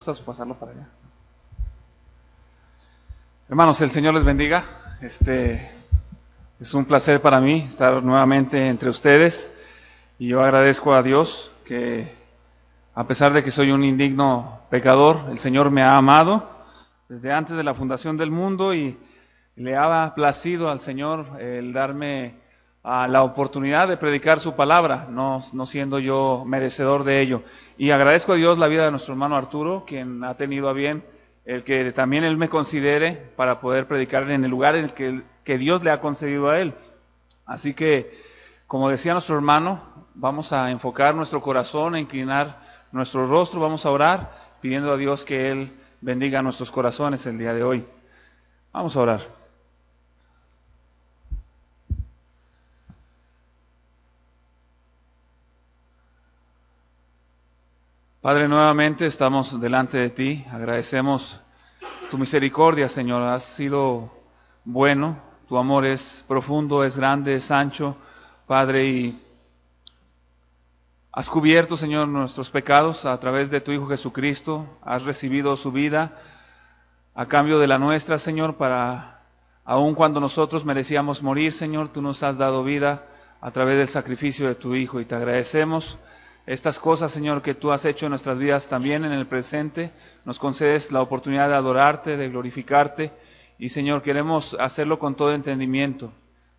Pasarlo para allá. Hermanos, el Señor les bendiga. Es un placer para mí estar nuevamente entre ustedes y yo agradezco a Dios que a pesar de que soy un indigno pecador, el Señor me ha amado desde antes de la fundación del mundo y le ha placido al Señor el darme la oportunidad de predicar su palabra, no siendo yo merecedor de ello. Y agradezco a Dios la vida de nuestro hermano Arturo, quien ha tenido a bien el que también él me considere para poder predicar en el lugar en el que Dios le ha concedido a él. Así que, como decía nuestro hermano, vamos a enfocar nuestro corazón, a inclinar nuestro rostro, vamos a orar, pidiendo a Dios que Él bendiga nuestros corazones el día de hoy. Vamos a orar. Padre, nuevamente estamos delante de ti, agradecemos tu misericordia, Señor, has sido bueno, tu amor es profundo, es grande, es ancho, Padre, y has cubierto, Señor, nuestros pecados a través de tu Hijo Jesucristo, has recibido su vida a cambio de la nuestra, Señor, para, aun cuando nosotros merecíamos morir, Señor, tú nos has dado vida a través del sacrificio de tu Hijo, y te agradecemos estas cosas, Señor, que tú has hecho en nuestras vidas también en el presente. Nos concedes la oportunidad de adorarte, de glorificarte, y Señor, queremos hacerlo con todo entendimiento.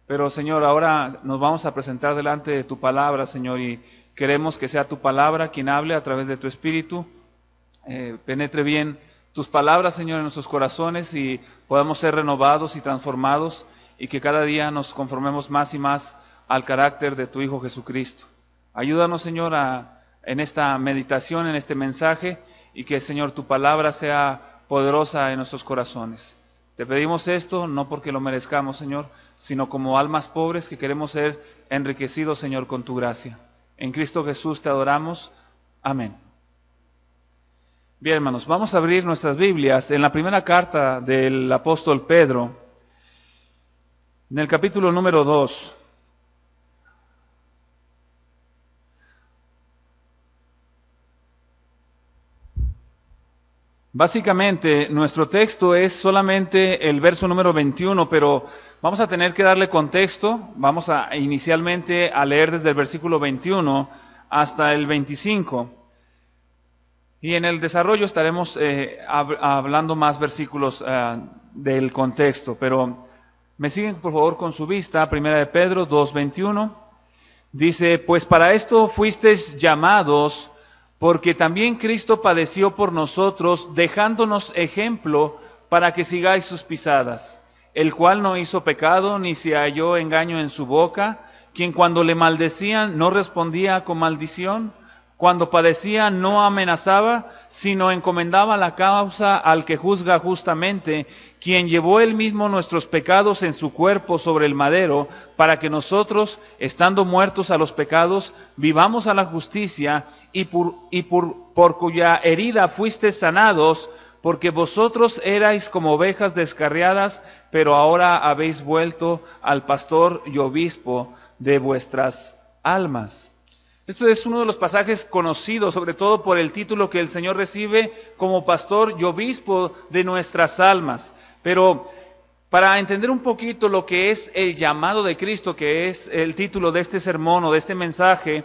Pero Señor, ahora nos vamos a presentar delante de tu palabra, Señor, y queremos que sea tu palabra quien hable a través de tu Espíritu, penetre bien tus palabras, Señor, en nuestros corazones y podamos ser renovados y transformados, y que cada día nos conformemos más y más al carácter de tu Hijo Jesucristo. Ayúdanos, Señor, en esta meditación, en este mensaje, y que, Señor, tu palabra sea poderosa en nuestros corazones. Te pedimos esto no porque lo merezcamos, Señor, sino como almas pobres que queremos ser enriquecidos, Señor, con tu gracia. En Cristo Jesús te adoramos. Amén. Bien, hermanos, vamos a abrir nuestras Biblias en la primera carta del apóstol Pedro, en el capítulo número 2. Básicamente, nuestro texto es solamente el verso número 21, pero vamos a tener que darle contexto. Vamos a inicialmente a leer desde el versículo 21 hasta el 25. Y en el desarrollo estaremos hablando más versículos del contexto. Pero me siguen por favor con su vista, primera de Pedro 2:21. Dice, pues para esto fuisteis llamados, porque también Cristo padeció por nosotros, dejándonos ejemplo para que sigáis sus pisadas, el cual no hizo pecado, ni se halló engaño en su boca, quien cuando le maldecían no respondía con maldición, cuando padecía no amenazaba, sino encomendaba la causa al que juzga justamente, quien llevó él mismo nuestros pecados en su cuerpo sobre el madero, para que nosotros, estando muertos a los pecados, vivamos a la justicia, y por cuya herida fuisteis sanados, porque vosotros erais como ovejas descarriadas, pero ahora habéis vuelto al pastor y obispo de vuestras almas. Esto es uno de los pasajes conocidos, sobre todo por el título que el Señor recibe como pastor y obispo de nuestras almas. Pero para entender un poquito lo que es el llamado de Cristo, que es el título de este sermón o de este mensaje,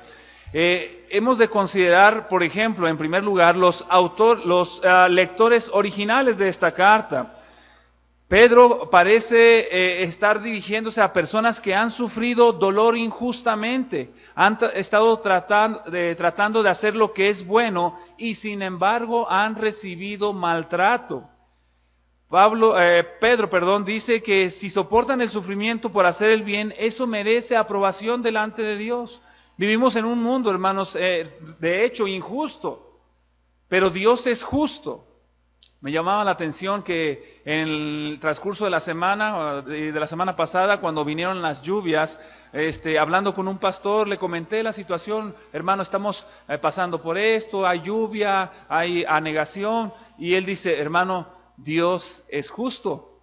hemos de considerar, por ejemplo, en primer lugar, los lectores originales de esta carta. Pedro parece estar dirigiéndose a personas que han sufrido dolor injustamente, han estado tratando de hacer lo que es bueno y sin embargo han recibido maltrato. Pedro dice que si soportan el sufrimiento por hacer el bien, eso merece aprobación delante de Dios. Vivimos en un mundo, hermanos, de hecho injusto, pero Dios es justo. Me llamaba la atención que en el transcurso de la semana pasada, cuando vinieron las lluvias, hablando con un pastor, le comenté la situación, hermano, estamos pasando por esto, hay lluvia, hay anegación, y él dice, hermano, Dios es justo.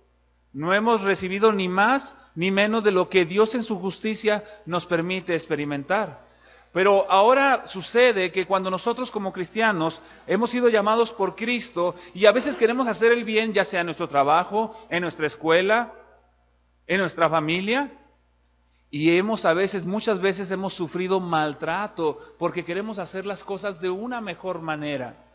No hemos recibido ni más ni menos de lo que Dios en su justicia nos permite experimentar. Pero ahora sucede que cuando nosotros como cristianos hemos sido llamados por Cristo y a veces queremos hacer el bien, ya sea en nuestro trabajo, en nuestra escuela, en nuestra familia, y muchas veces hemos sufrido maltrato porque queremos hacer las cosas de una mejor manera.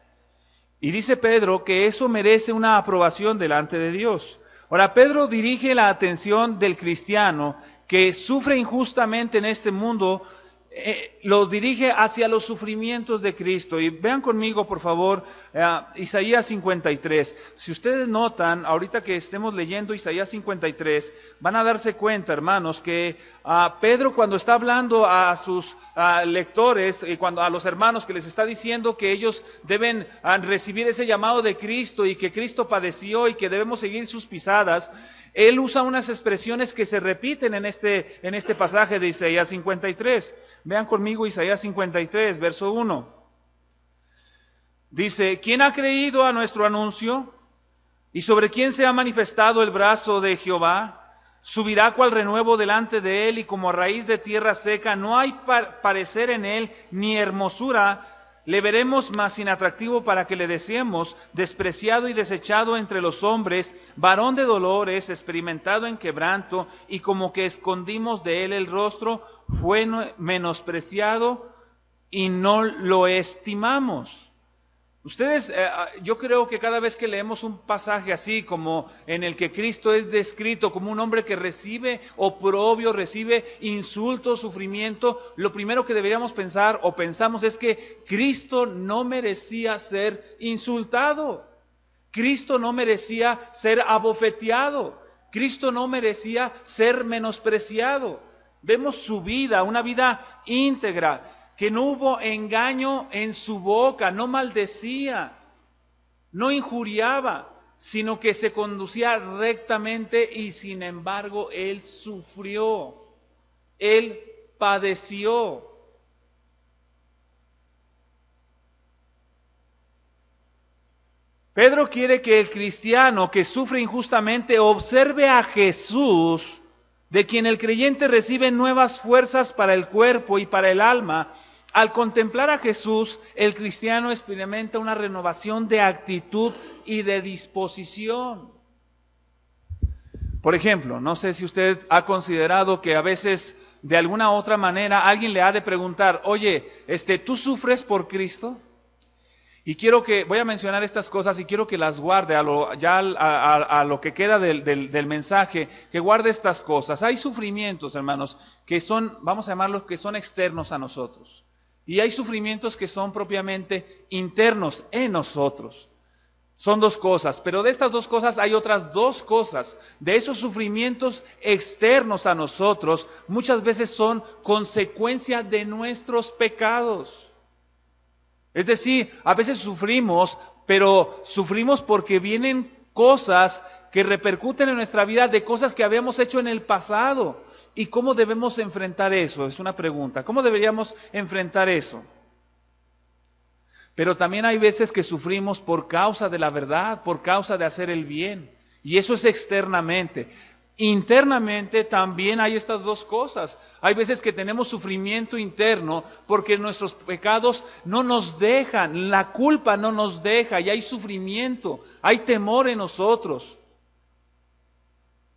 Y dice Pedro que eso merece una aprobación delante de Dios. Ahora, Pedro dirige la atención del cristiano que sufre injustamente en este mundo, lo dirige hacia los sufrimientos de Cristo. Y vean conmigo, por favor, Isaías 53. Si ustedes notan, ahorita que estemos leyendo Isaías 53, van a darse cuenta, hermanos, que Pedro, cuando está hablando a sus lectores, y a los hermanos, que les está diciendo que ellos deben recibir ese llamado de Cristo y que Cristo padeció y que debemos seguir sus pisadas, él usa unas expresiones que se repiten en este pasaje de Isaías 53. Vean conmigo Isaías 53, verso 1. Dice: ¿quién ha creído a nuestro anuncio? ¿Y sobre quién se ha manifestado el brazo de Jehová? Subirá cual renuevo delante de él, y como a raíz de tierra seca, no hay parecer en él, ni hermosura. Le veremos más inatractivo para que le deseemos, despreciado y desechado entre los hombres, varón de dolores, experimentado en quebranto, y como que escondimos de él el rostro, fue menospreciado y no lo estimamos. Ustedes, yo creo que cada vez que leemos un pasaje así, como en el que Cristo es descrito como un hombre que recibe oprobio, recibe insulto, sufrimiento, lo primero que deberíamos pensar o pensamos es que Cristo no merecía ser insultado. Cristo no merecía ser abofeteado. Cristo no merecía ser menospreciado. Vemos su vida, una vida íntegra, que no hubo engaño en su boca, no maldecía, no injuriaba, sino que se conducía rectamente, y sin embargo él sufrió, él padeció. Pedro quiere que el cristiano que sufre injustamente observe a Jesús, de quien el creyente recibe nuevas fuerzas para el cuerpo y para el alma. Al contemplar a Jesús, el cristiano experimenta una renovación de actitud y de disposición. Por ejemplo, no sé si usted ha considerado que a veces, de alguna otra manera, alguien le ha de preguntar: oye, ¿tú sufres por Cristo? Y voy a mencionar estas cosas y quiero que las guarde a lo que queda del mensaje, que guarde estas cosas. Hay sufrimientos, hermanos, que son, vamos a llamarlos, que son externos a nosotros. Y hay sufrimientos que son propiamente internos en nosotros. Son dos cosas, pero de estas dos cosas hay otras dos cosas. De esos sufrimientos externos a nosotros, muchas veces son consecuencia de nuestros pecados. Es decir, a veces sufrimos, pero sufrimos porque vienen cosas que repercuten en nuestra vida de cosas que habíamos hecho en el pasado. ¿Y cómo debemos enfrentar eso? Es una pregunta. ¿Cómo deberíamos enfrentar eso? Pero también hay veces que sufrimos por causa de la verdad, por causa de hacer el bien. Y eso es externamente. Internamente también hay estas dos cosas. Hay veces que tenemos sufrimiento interno porque nuestros pecados no nos dejan, la culpa no nos deja, y hay sufrimiento, hay temor en nosotros.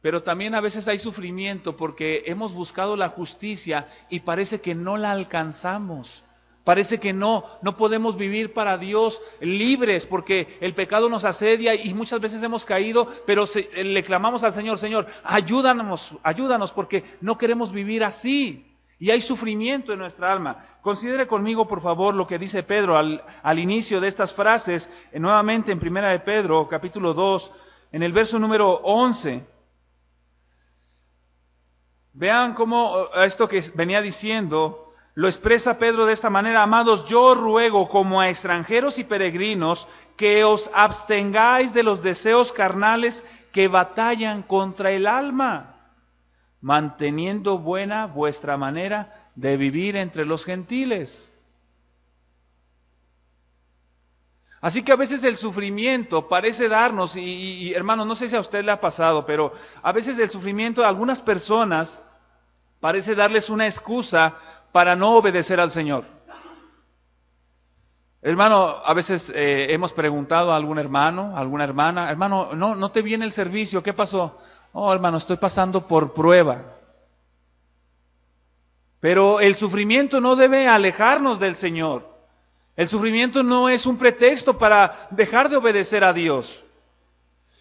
Pero también a veces hay sufrimiento porque hemos buscado la justicia y parece que no la alcanzamos. Parece que no podemos vivir para Dios libres porque el pecado nos asedia y muchas veces hemos caído, pero le clamamos al Señor: Señor, ayúdanos porque no queremos vivir así. Y hay sufrimiento en nuestra alma. Considere conmigo, por favor, lo que dice Pedro al inicio de estas frases, nuevamente en 1 de Pedro, capítulo 2, en el verso número 11. Vean cómo esto que venía diciendo lo expresa Pedro de esta manera: amados, yo os ruego como a extranjeros y peregrinos que os abstengáis de los deseos carnales que batallan contra el alma, manteniendo buena vuestra manera de vivir entre los gentiles. Así que a veces el sufrimiento parece darnos, y hermanos, no sé si a usted le ha pasado, pero a veces el sufrimiento de algunas personas parece darles una excusa para no obedecer al Señor. Hermano, a veces hemos preguntado a algún hermano, a alguna hermana, hermano, no te viene el servicio, ¿qué pasó? Oh, hermano, estoy pasando por prueba. Pero el sufrimiento no debe alejarnos del Señor. El sufrimiento no es un pretexto para dejar de obedecer a Dios.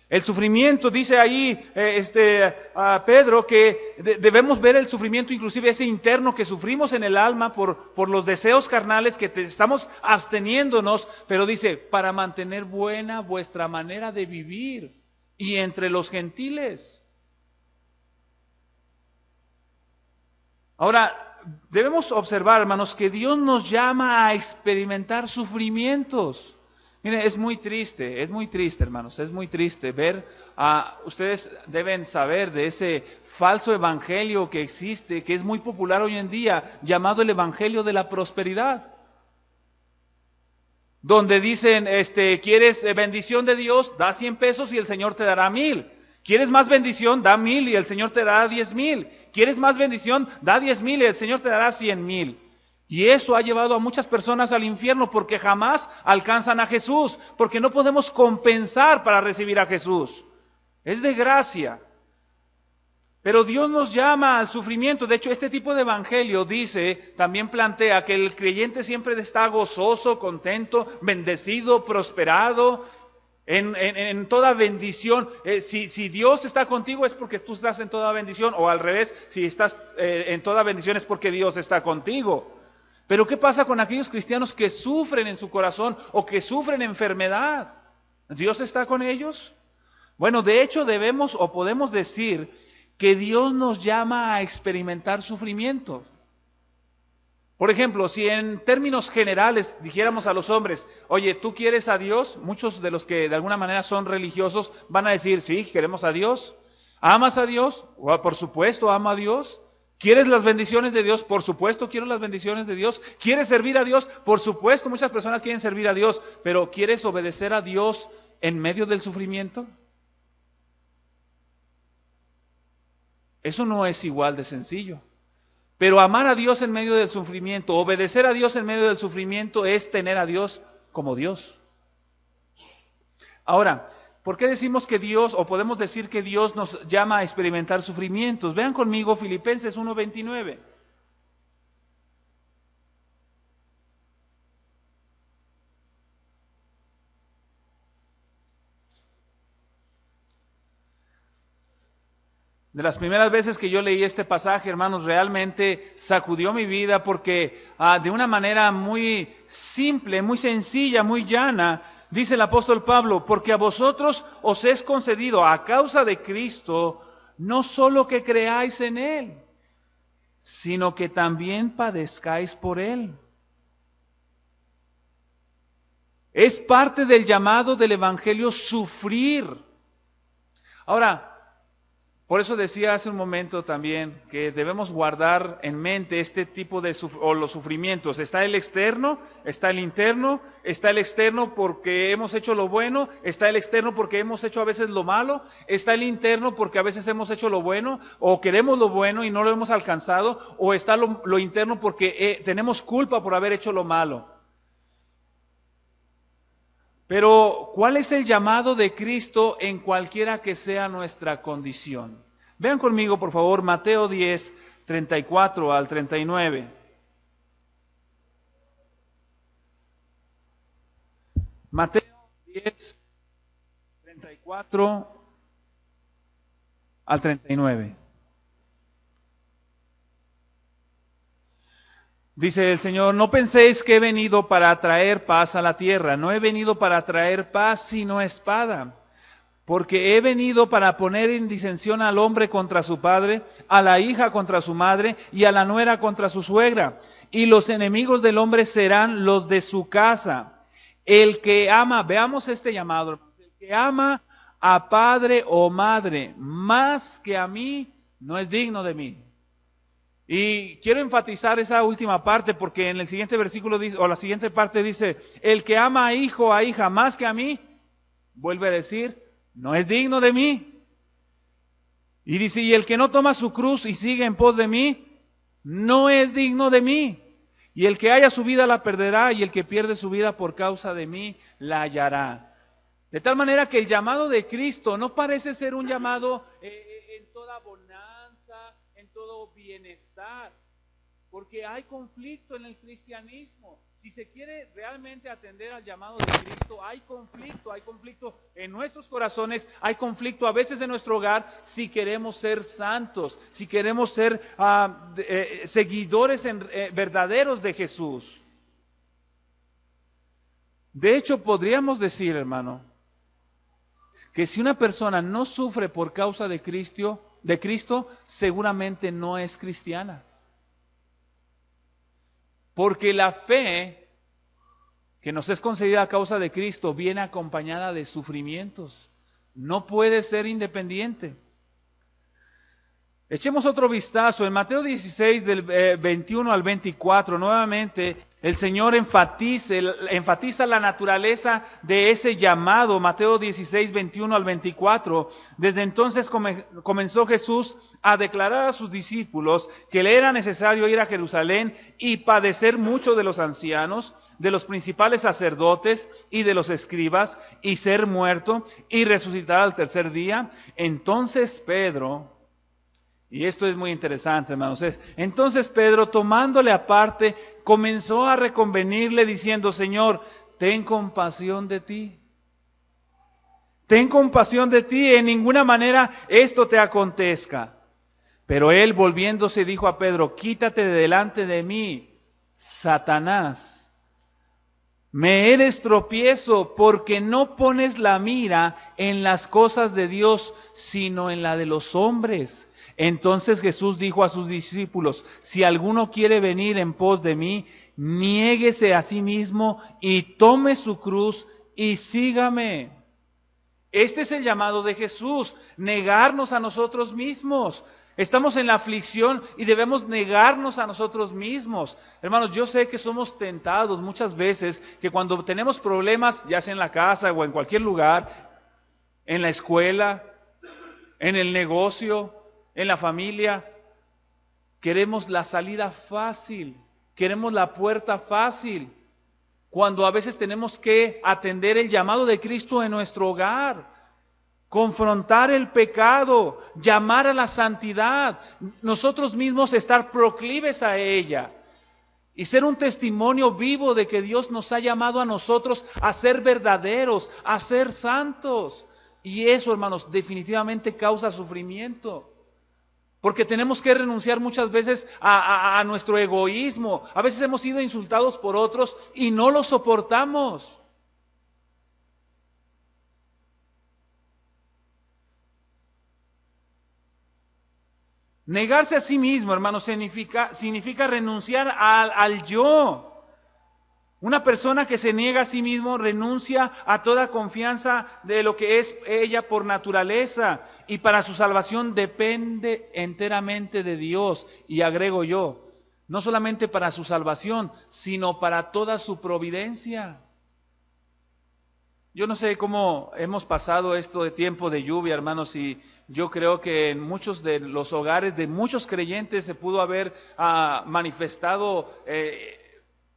El sufrimiento, dice ahí a Pedro, que debemos ver el sufrimiento, inclusive ese interno que sufrimos en el alma por los deseos carnales que estamos absteniéndonos, pero dice, para mantener buena vuestra manera de vivir y entre los gentiles. Ahora, debemos observar, hermanos, que Dios nos llama a experimentar sufrimientos. Miren, es muy triste, hermanos, es muy triste ver, ustedes deben saber de ese falso evangelio que existe, que es muy popular hoy en día, llamado el evangelio de la prosperidad. Donde dicen, ¿quieres bendición de Dios? Da 100 pesos y el Señor te dará 1000. ¿Quieres más bendición? Da 1000 y el Señor te dará 10,000. ¿Quieres más bendición? Da 10,000 y el Señor te dará 100,000. Y eso ha llevado a muchas personas al infierno porque jamás alcanzan a Jesús, porque no podemos compensar para recibir a Jesús. Es de gracia. Pero Dios nos llama al sufrimiento. De hecho, este tipo de evangelio también plantea que el creyente siempre está gozoso, contento, bendecido, prosperado, en toda bendición. Si Dios está contigo es porque tú estás en toda bendición, o al revés, si estás en toda bendición es porque Dios está contigo. Pero ¿qué pasa con aquellos cristianos que sufren en su corazón o que sufren enfermedad? ¿Dios está con ellos? Bueno, de hecho debemos o podemos decir que Dios nos llama a experimentar sufrimiento. Por ejemplo, si en términos generales dijéramos a los hombres, oye, ¿tú quieres a Dios? Muchos de los que de alguna manera son religiosos van a decir, sí, queremos a Dios. ¿Amas a Dios? Por supuesto, amo a Dios. ¿Quieres las bendiciones de Dios? Por supuesto, quiero las bendiciones de Dios. ¿Quieres servir a Dios? Por supuesto, muchas personas quieren servir a Dios, pero ¿quieres obedecer a Dios en medio del sufrimiento? Eso no es igual de sencillo. Pero amar a Dios en medio del sufrimiento, obedecer a Dios en medio del sufrimiento es tener a Dios como Dios. Ahora, ¿por qué decimos que Dios, o podemos decir que Dios nos llama a experimentar sufrimientos? Vean conmigo Filipenses 1:29. De las primeras veces que yo leí este pasaje, hermanos, realmente sacudió mi vida porque de una manera muy simple, muy sencilla, muy llana, dice el apóstol Pablo, porque a vosotros os es concedido a causa de Cristo, no solo que creáis en Él, sino que también padezcáis por Él. Es parte del llamado del Evangelio sufrir. Ahora, por eso decía hace un momento también que debemos guardar en mente este tipo de los sufrimientos. Está el externo, está el interno, está el externo porque hemos hecho lo bueno, está el externo porque hemos hecho a veces lo malo, está el interno porque a veces hemos hecho lo bueno o queremos lo bueno y no lo hemos alcanzado, o está lo interno porque tenemos culpa por haber hecho lo malo. Pero, ¿cuál es el llamado de Cristo en cualquiera que sea nuestra condición? Vean conmigo, por favor, Mateo 10, 34 al 39. Mateo 10, 34 al 39. Dice el Señor, no penséis que he venido para traer paz a la tierra. No he venido para traer paz, sino espada. Porque he venido para poner en disensión al hombre contra su padre, a la hija contra su madre y a la nuera contra su suegra. Y los enemigos del hombre serán los de su casa. El que ama, veamos este llamado, el que ama a padre o madre más que a mí, no es digno de mí. Y quiero enfatizar esa última parte porque en el siguiente versículo dice, o la siguiente parte dice, el que ama a hijo o a hija más que a mí, vuelve a decir, no es digno de mí. Y dice, y el que no toma su cruz y sigue en pos de mí, no es digno de mí. Y el que haya su vida la perderá, y el que pierde su vida por causa de mí la hallará. De tal manera que el llamado de Cristo no parece ser un llamado en toda bonanza, en todo bienestar, porque hay conflicto en el cristianismo. Si se quiere realmente atender al llamado de Cristo, hay conflicto en nuestros corazones, hay conflicto a veces en nuestro hogar, si queremos ser santos, si queremos ser seguidores verdaderos de Jesús. De hecho, podríamos decir, hermano, que si una persona no sufre por causa de Cristo, seguramente no es cristiana. Porque la fe que nos es concedida a causa de Cristo viene acompañada de sufrimientos. No puede ser independiente. Echemos otro vistazo. En Mateo 16, del 21 al 24, nuevamente el Señor enfatiza la naturaleza de ese llamado. Mateo 16, 21 al 24. Desde entonces comenzó Jesús a declarar a sus discípulos que le era necesario ir a Jerusalén y padecer mucho de los ancianos, de los principales sacerdotes y de los escribas, y ser muerto y resucitar al tercer día. Entonces Pedro, y esto es muy interesante, hermanos, entonces Pedro, tomándole aparte, comenzó a reconvenirle diciendo: Señor, ten compasión de ti. Ten compasión de ti, en ninguna manera esto te acontezca. Pero él, volviéndose, dijo a Pedro: quítate de delante de mí, Satanás. Me eres tropiezo, porque no pones la mira en las cosas de Dios, sino en la de los hombres. Entonces Jesús dijo a sus discípulos: si alguno quiere venir en pos de mí, niéguese a sí mismo y tome su cruz y sígame. Este es el llamado de Jesús, negarnos a nosotros mismos. Estamos en la aflicción y debemos negarnos a nosotros mismos. Hermanos, yo sé que somos tentados muchas veces, que cuando tenemos problemas, ya sea en la casa o en cualquier lugar, en la escuela, en el negocio, en la familia, queremos la salida fácil, queremos la puerta fácil, cuando a veces tenemos que atender el llamado de Cristo en nuestro hogar, confrontar el pecado, llamar a la santidad, nosotros mismos estar proclives a ella y ser un testimonio vivo de que Dios nos ha llamado a nosotros a ser verdaderos, a ser santos. Y eso, hermanos, definitivamente causa sufrimiento. Porque tenemos que renunciar muchas veces a nuestro egoísmo. A veces hemos sido insultados por otros y no lo soportamos. Negarse a sí mismo, hermanos, significa renunciar al yo. Una persona que se niega a sí mismo renuncia a toda confianza de lo que es ella por naturaleza, y para su salvación depende enteramente de Dios. Y agrego yo, no solamente para su salvación, sino para toda su providencia. Yo no sé cómo hemos pasado esto de tiempo de lluvia, hermanos, y yo creo que en muchos de los hogares de muchos creyentes se pudo haber manifestado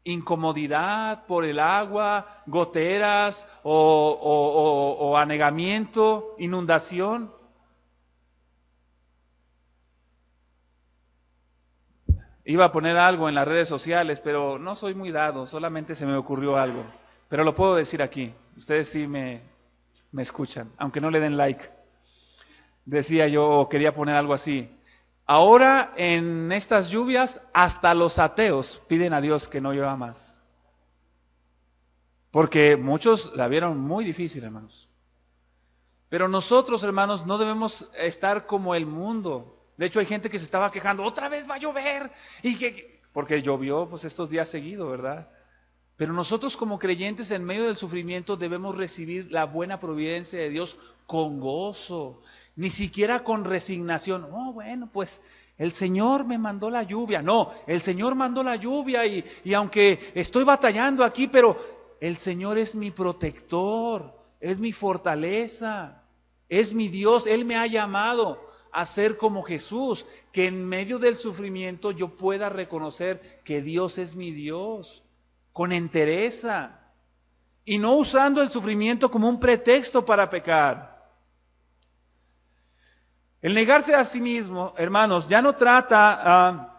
incomodidad por el agua, goteras o anegamiento, inundación. Iba a poner algo en las redes sociales, pero no soy muy dado, solamente se me ocurrió algo. Pero lo puedo decir aquí, ustedes sí me escuchan, aunque no le den like. Decía yo, o quería poner algo así: ahora en estas lluvias hasta los ateos piden a Dios que no llueva más. Porque muchos la vieron muy difícil, hermanos. Pero nosotros, hermanos, no debemos estar como el mundo. De hecho, hay gente que se estaba quejando: otra vez va a llover, porque llovió pues estos días seguidos, ¿verdad? Pero nosotros como creyentes en medio del sufrimiento debemos recibir la buena providencia de Dios con gozo, ni siquiera con resignación. Oh, bueno, pues el Señor me mandó la lluvia. No, el Señor mandó la lluvia y aunque estoy batallando aquí, pero el Señor es mi protector, es mi fortaleza, es mi Dios, Él me ha llamado. a ser como Jesús, que en medio del sufrimiento yo pueda reconocer que Dios es mi Dios, con entereza, y no usando el sufrimiento como un pretexto para pecar. El negarse a sí mismo, hermanos, ya no trata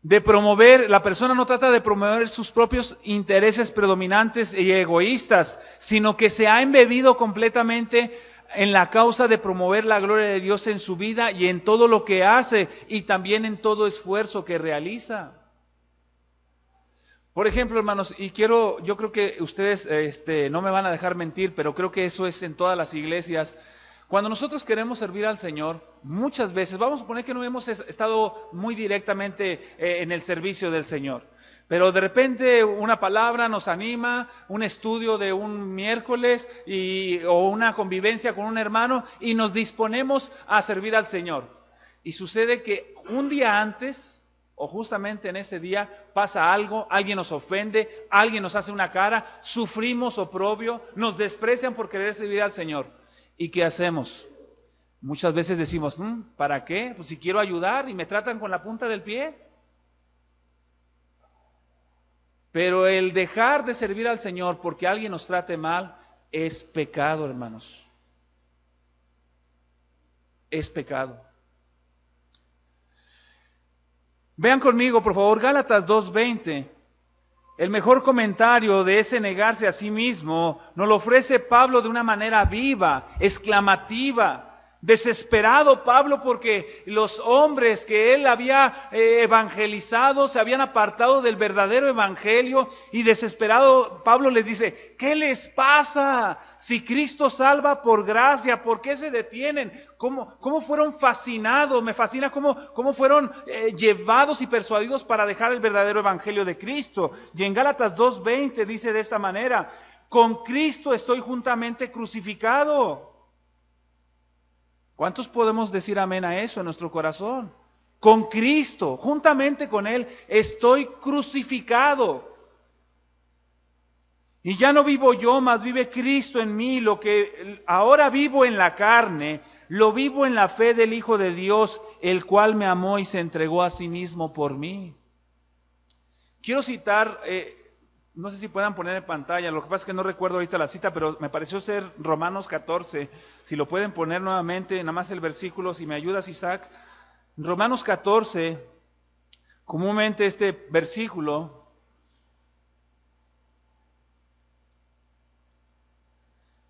de promover, la persona no trata de promover sus propios intereses predominantes y egoístas, sino que se ha embebido completamente en la causa de promover la gloria de Dios en su vida y en todo lo que hace y también en todo esfuerzo que realiza. Por ejemplo, hermanos, yo creo que ustedes no me van a dejar mentir, pero creo que eso es en todas las iglesias. Cuando nosotros queremos servir al Señor, muchas veces, vamos a suponer que no hemos estado muy directamente en el servicio del Señor, pero de repente una palabra nos anima, un estudio de un miércoles o una convivencia con un hermano y nos disponemos a servir al Señor. Y sucede que un día antes, o justamente en ese día, pasa algo, alguien nos ofende, alguien nos hace una cara, sufrimos oprobio, nos desprecian por querer servir al Señor. ¿Y qué hacemos? Muchas veces decimos, ¿para qué? Pues si quiero ayudar y me tratan con la punta del pie. Pero el dejar de servir al Señor porque alguien nos trate mal es pecado, hermanos. Es pecado. Vean conmigo, por favor, Gálatas 2:20. El mejor comentario de ese negarse a sí mismo nos lo ofrece Pablo de una manera viva, exclamativa. Desesperado Pablo porque los hombres que él había evangelizado se habían apartado del verdadero evangelio, y desesperado Pablo les dice, ¿qué les pasa? Si Cristo salva por gracia, ¿por qué se detienen? ¿Cómo fueron fascinados? Me fascina cómo fueron llevados y persuadidos para dejar el verdadero evangelio de Cristo. Y en Gálatas 2:20 dice de esta manera, con Cristo estoy juntamente crucificado. ¿Cuántos podemos decir amén a eso en nuestro corazón? Con Cristo, juntamente con Él, estoy crucificado. Y ya no vivo yo, mas vive Cristo en mí. Lo que ahora vivo en la carne, lo vivo en la fe del Hijo de Dios, el cual me amó y se entregó a sí mismo por mí. Quiero citar, no sé si puedan poner en pantalla, lo que pasa es que no recuerdo ahorita la cita, pero me pareció ser Romanos 14, si lo pueden poner nuevamente, nada más el versículo, si me ayudas Isaac. Romanos 14, comúnmente este versículo,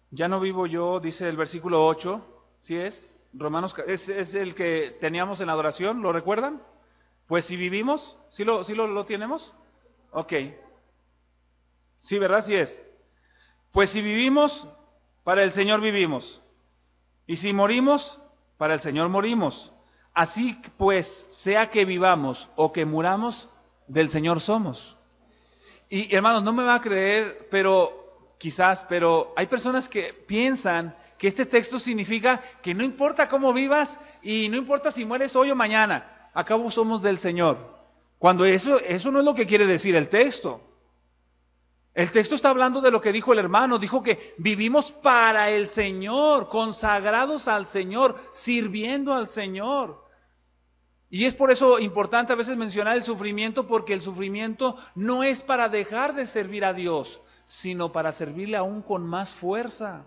ya no vivo yo, dice el versículo 8, ¿sí es? Romanos, es el que teníamos en la adoración, ¿lo recuerdan? Pues si vivimos, ¿sí lo tenemos? Ok. Sí, ¿verdad? Sí es. Pues si vivimos, para el Señor vivimos. Y si morimos, para el Señor morimos. Así pues, sea que vivamos o que muramos, del Señor somos. Y hermanos, no me va a creer, pero hay personas que piensan que este texto significa que no importa cómo vivas y no importa si mueres hoy o mañana, a cabo somos del Señor. Cuando eso no es lo que quiere decir el texto. El texto está hablando de lo que dijo el hermano, dijo que vivimos para el Señor, consagrados al Señor, sirviendo al Señor. Y es por eso importante a veces mencionar el sufrimiento, porque el sufrimiento no es para dejar de servir a Dios, sino para servirle aún con más fuerza.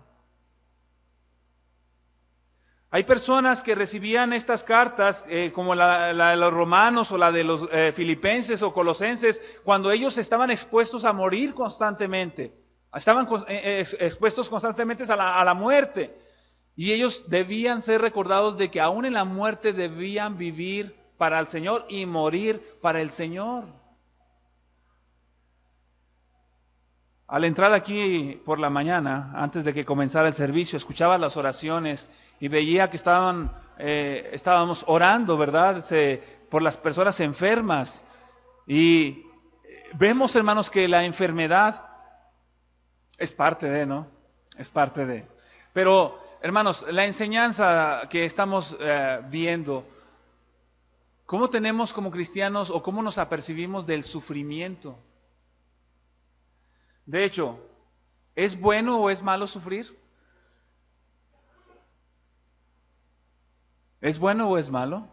Hay personas que recibían estas cartas, como la de los romanos o la de los filipenses o colosenses, cuando ellos estaban expuestos a morir constantemente, estaban expuestos constantemente a la muerte, y ellos debían ser recordados de que aún en la muerte debían vivir para el Señor y morir para el Señor. Al entrar aquí por la mañana, antes de que comenzara el servicio, escuchaba las oraciones y veía que estábamos orando, ¿verdad? Por las personas enfermas. Y vemos, hermanos, que la enfermedad es parte de, ¿no? Es parte de. Pero, hermanos, la enseñanza que estamos viendo, ¿cómo tenemos como cristianos o cómo nos apercibimos del sufrimiento? De hecho, ¿es bueno o es malo sufrir? ¿Es bueno o es malo?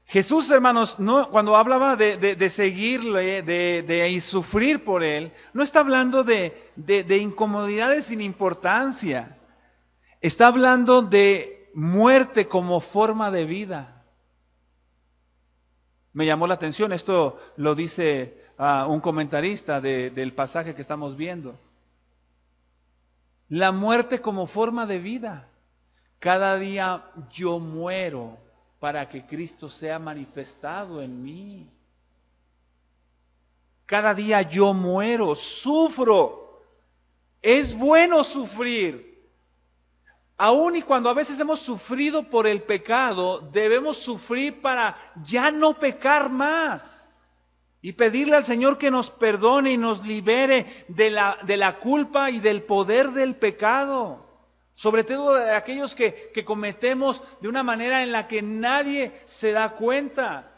Jesús, hermanos, no, cuando hablaba de seguirle, de sufrir por Él, no está hablando de incomodidades sin importancia. Está hablando de muerte como forma de vida. Me llamó la atención, esto lo dice un comentarista del pasaje que estamos viendo. La muerte como forma de vida. Cada día yo muero para que Cristo sea manifestado en mí. Cada día yo muero, sufro. Es bueno sufrir. Aun y cuando a veces hemos sufrido por el pecado, debemos sufrir para ya no pecar más. Y pedirle al Señor que nos perdone y nos libere de la culpa y del poder del pecado. Sobre todo de aquellos que cometemos de una manera en la que nadie se da cuenta.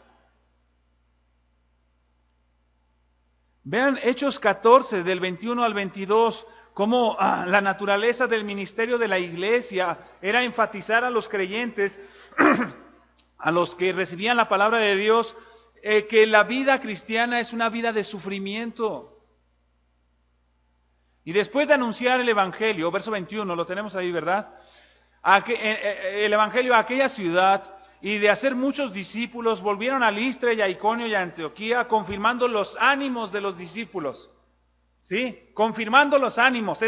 Vean Hechos 14, del 21 al 22, cómo la naturaleza del ministerio de la iglesia era enfatizar a los creyentes, a los que recibían la palabra de Dios, que la vida cristiana es una vida de sufrimiento. Y después de anunciar el Evangelio, verso 21, lo tenemos ahí, ¿verdad? El Evangelio a aquella ciudad y de hacer muchos discípulos, volvieron a Listra y a Iconio y a Antioquía, confirmando los ánimos de los discípulos. ¿Sí? Confirmando los ánimos.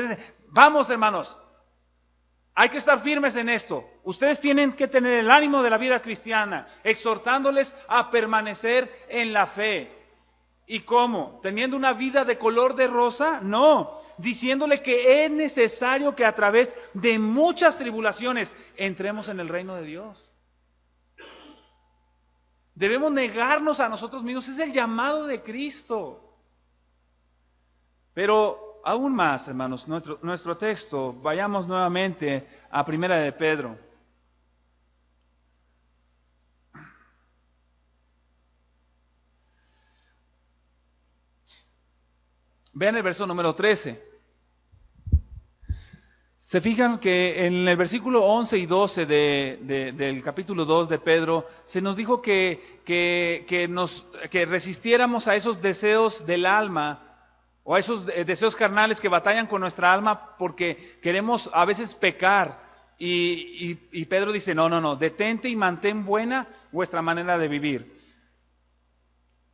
Vamos, hermanos, hay que estar firmes en esto. Ustedes tienen que tener el ánimo de la vida cristiana, exhortándoles a permanecer en la fe. ¿Y cómo? ¿Teniendo una vida de color de rosa? No, diciéndole que es necesario que a través de muchas tribulaciones entremos en el reino de Dios. Debemos negarnos a nosotros mismos, es el llamado de Cristo. Pero aún más, hermanos, nuestro texto, vayamos nuevamente a Primera de Pedro. Vean el verso número 13. Se fijan que en el versículo 11 y 12 del capítulo 2 de Pedro, se nos dijo que resistiéramos a esos deseos del alma, o a esos deseos carnales que batallan con nuestra alma porque queremos a veces pecar. Y Pedro dice, no, detente y mantén buena vuestra manera de vivir.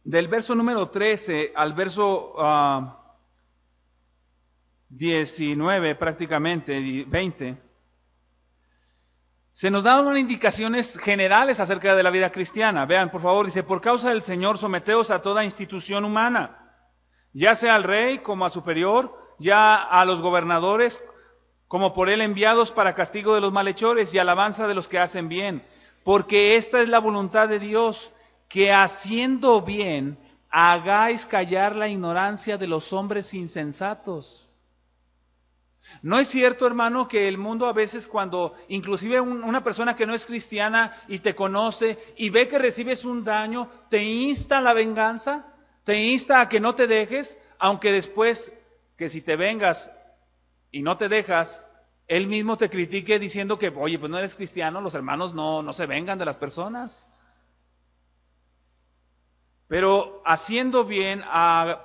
Del verso número 13 al verso 19 prácticamente, 20, se nos dan unas indicaciones generales acerca de la vida cristiana. Vean, por favor, dice, por causa del Señor, someteos a toda institución humana, ya sea al rey como a superior, ya a los gobernadores como por él enviados para castigo de los malhechores y alabanza de los que hacen bien, porque esta es la voluntad de Dios, que haciendo bien hagáis callar la ignorancia de los hombres insensatos. ¿No es cierto, hermano, que el mundo a veces cuando inclusive una persona que no es cristiana y te conoce y ve que recibes un daño, te insta a la venganza, te insta a que no te dejes, aunque después que si te vengas y no te dejas, él mismo te critique diciendo que, oye, pues no eres cristiano, los hermanos no se vengan de las personas? Pero haciendo bien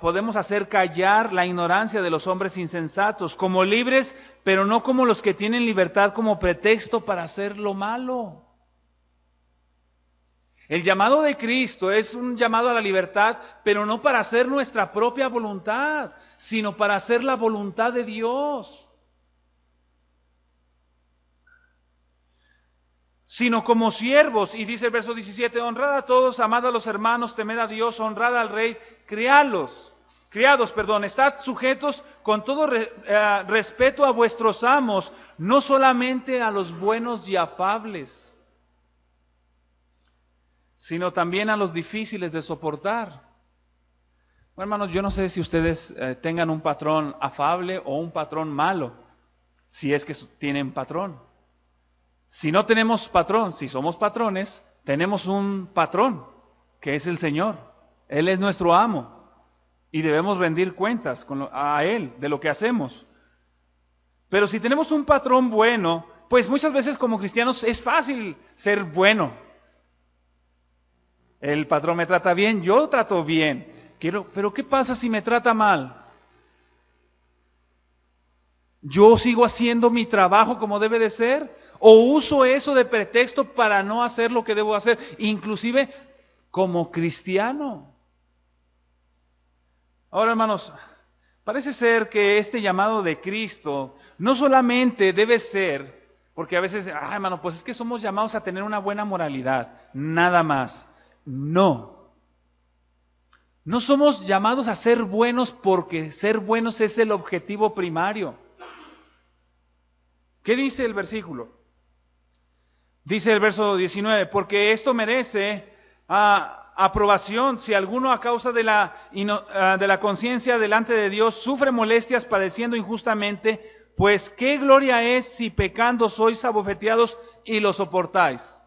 podemos hacer callar la ignorancia de los hombres insensatos, como libres, pero no como los que tienen libertad como pretexto para hacer lo malo. El llamado de Cristo es un llamado a la libertad, pero no para hacer nuestra propia voluntad, sino para hacer la voluntad de Dios. Sino como siervos, y dice el verso 17, honrad a todos, amad a los hermanos, temed a Dios, honrad al rey, criados, estad sujetos con todo respeto a vuestros amos, no solamente a los buenos y afables, sino también a los difíciles de soportar. Bueno, hermanos, yo no sé si ustedes tengan un patrón afable o un patrón malo, si es que tienen patrón. Si no tenemos patrón, si somos patrones, tenemos un patrón, que es el Señor. Él es nuestro amo. y debemos rendir cuentas a Él de lo que hacemos. Pero si tenemos un patrón bueno, pues muchas veces como cristianos es fácil ser bueno. El patrón me trata bien, yo trato bien. Pero ¿qué pasa si me trata mal? ¿Yo sigo haciendo mi trabajo como debe de ser? ¿O uso eso de pretexto para no hacer lo que debo hacer? Inclusive como cristiano. Ahora, hermanos, parece ser que este llamado de Cristo no solamente debe ser, porque a veces, hermano, pues es que somos llamados a tener una buena moralidad, nada más. No. No somos llamados a ser buenos porque ser buenos es el objetivo primario. ¿Qué dice el versículo? Dice el verso 19, porque esto merece aprobación si alguno a causa de la conciencia delante de Dios sufre molestias padeciendo injustamente, pues qué gloria es si pecando sois abofeteados y lo soportáis.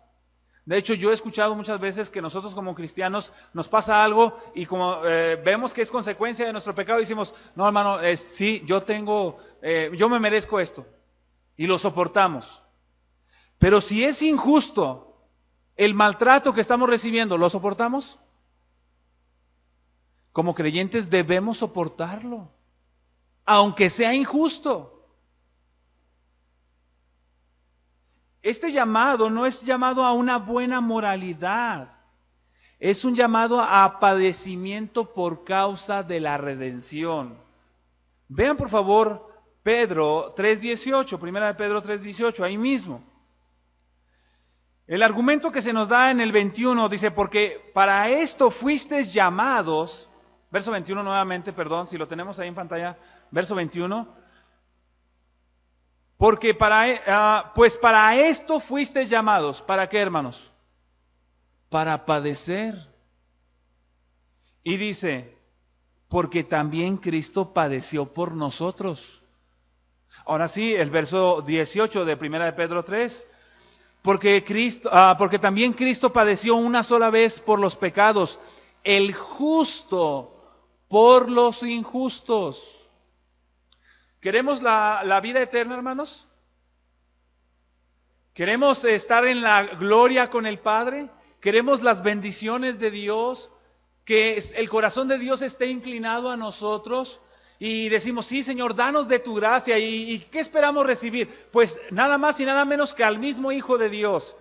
De hecho, yo he escuchado muchas veces que nosotros como cristianos nos pasa algo y como vemos que es consecuencia de nuestro pecado, decimos, no hermano, sí, yo me merezco esto y lo soportamos. Pero si es injusto el maltrato que estamos recibiendo, ¿lo soportamos? Como creyentes debemos soportarlo, aunque sea injusto. Este llamado no es llamado a una buena moralidad, es un llamado a padecimiento por causa de la redención. Vean por favor Pedro 3:18, primera de Pedro 3:18, ahí mismo. El argumento que se nos da en el 21 dice, porque para esto fuisteis llamados, verso 21 nuevamente, perdón, si lo tenemos ahí en pantalla, verso 21. Porque pues para esto fuisteis llamados. ¿Para qué, hermanos? Para padecer. Y dice, porque también Cristo padeció por nosotros. Ahora sí, el verso 18 de 1 de Pedro 3. Porque también Cristo padeció una sola vez por los pecados, el justo por los injustos. ¿Queremos la vida eterna, hermanos? ¿Queremos estar en la gloria con el Padre? ¿Queremos las bendiciones de Dios? ¿Que el corazón de Dios esté inclinado a nosotros? Y decimos, sí, Señor, danos de tu gracia. ¿Y qué esperamos recibir? Pues nada más y nada menos que al mismo Hijo de Dios.